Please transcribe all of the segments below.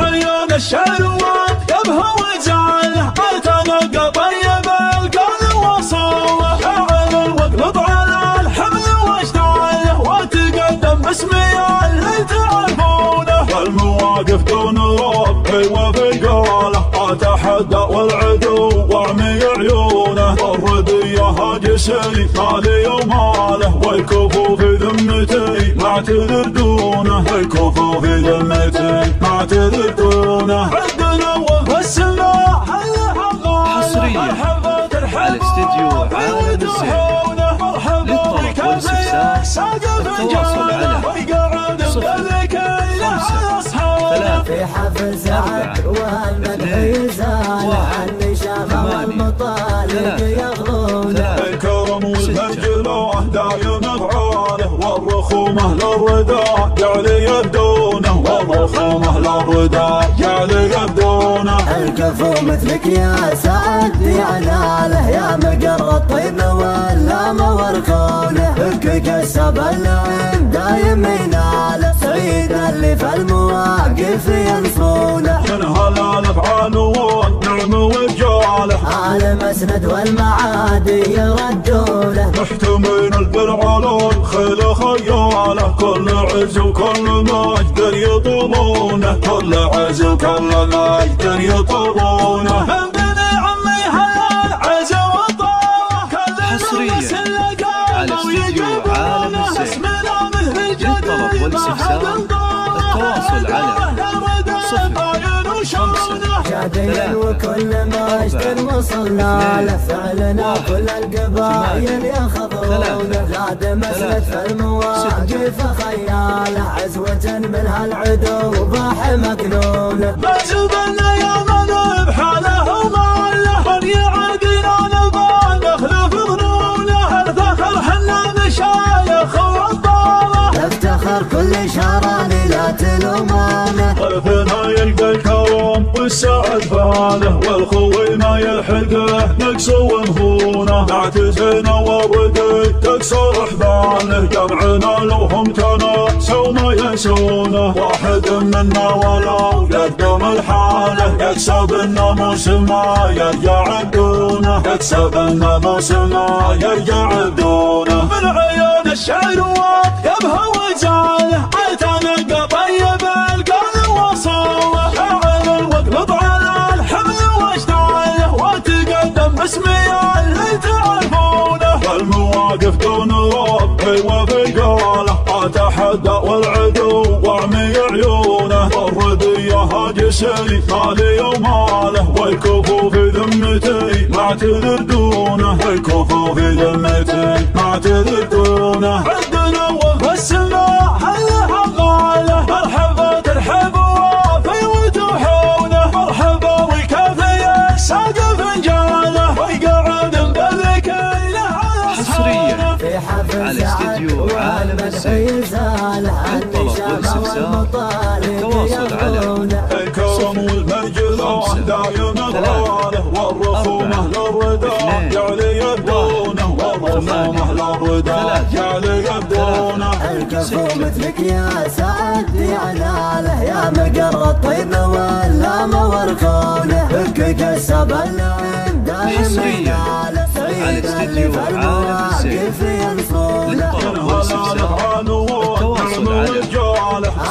عيون الشروات يبهى وجعله ما تنقى طيب القلب وصوله فعل واقلب على الحمل واشتعله وتقدم باسمي اللي تعرفونه والمواقف دون ربي وفي قوله اتحدى والعدو وارمي عيونه والرديه هاجسي مالي وماله والكفو في ذمتي ما اعتذر دونه الكفو في ذمتي ما اعتذر دونه عندنا وفي السماء حصريا على استديو عالم الزين. للطلب والاستفسار التواصل على 05 في حفل سعد والمدح يزال عني شافه والمطالب يغلونه الكرم والمجله دايم افعاله والرخومه للرضا جعل يبدونه والرخومه للرضا جعل يبدونه الكفو مثلك يا سعد يناله يا مقر الطيب واللام والكونه فكك السب النعيم دايم يناله سعيد اللي في المواقف ينصونه من هلال افعاله والنعم والجاله على مسند والمعادي يردونه محتمين البرعلون خيل خياله كل عز وكل مجد يطلبونه كل عز وكل مجد يطلبونه من بني عمي هلال عز وطاوه كل حصريا على استديو عالم الزين. للطلب والاستفسار التواصل على 05 شادين وكل مجد وصلنا له فعلنا كل القبائل يخضعونه زاد مسلت في المواقف خياله عزوة من هالعدو باح مكنونه ما زبلنا يا من بحاله وماله من يعادينا نبغى نخلف ظنونه الفخر حنا مشايخ والطاوه نفتخر كل شراني لا تلومونه طرفنا يلقى الكرم والسعد باله والخوي ما يلحقه نقص ومهونه نعتزنا والردي تكسر حباله جمعنا لو هم تناسوا ما ينسونه واحد منا ولو يقدم الحاله يكسب الناموس ما يرجع بدونه يكسب الناموس ما يرجع بدونه من عيون الشروات يبهى وجعله اتنقى طيب القلب وصوله فعل واقلب على الحمل واشتعله وتقدم باسمي اللي تعرفونه والمواقف دون ربي وفي قوله اتحدى والعدو وارمي عيونه والرديه هاجسي مالي وماله والكفو في ذمتي ما اعتذر دونه الكفو في ذمتي ما اعتذر دونه عندنا وفي السماء هالحقاله مرحبا ترحبوا في وتوحونه مرحبا وكافي الساقف فنجاله ويقعد بذكي له حصريا في حفل على استديو عالم الزين. للطلب والاستفسار التواصل على الكرم والمجله دايم افعاله والرخومه للرضا جعل يبدونه والرخومه للرضا جعل يبدونه الكفو مثلك يا سعد يناله يا مقر الطيب واللام والكونه فكك السب النعيم دايم يناله على استديو عالم الزين. للطلب والاستفسار التواصل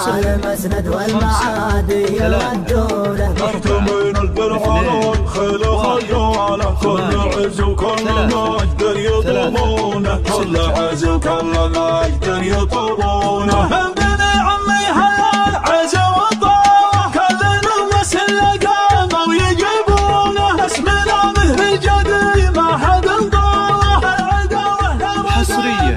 على مسند والمعادي يردونه محتمين البرعلون خيل خياله كل عز وكل مجد يطلبونه كل عز وكل مجد يطلبونه من بني عمي هلال عز وطاوه كلنا مسل قاموا ويجيبونه اسمنا مثل جدي ما حد انطاوه العداوه حصريا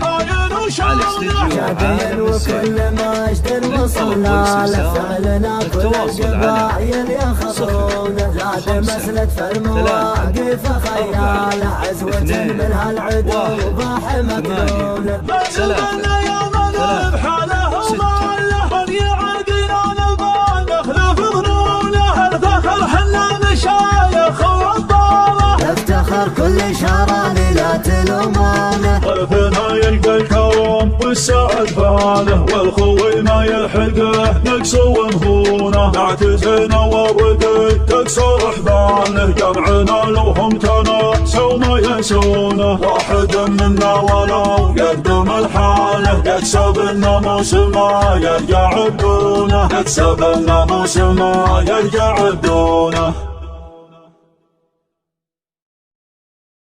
على استديو عالم الزين. وكل مجد وصلنا له فعلنا كل القبائل يخضعونه زاد مسلت في المواقف خياله عزوة من هالعدو باح مكنونه ما زبلنا يا من بحاله وماله من يعادينا نبغى نخلف ظنونه الفخر حنا مشايخ والطاوه نفتخر كل شراني لا تلومونه طرفنا يلقى الكرم والسعد باله والخوي ما يلحقه نلحقه نكسو ونهونه نعتزنا والردي تكسر احباله جمعنا لوهم تناسوا ما ينسونه واحد منا ولو يقدم الحاله يكسب الناموس ما يرجع بدونه يكسب الناموس ما يرجع بدونه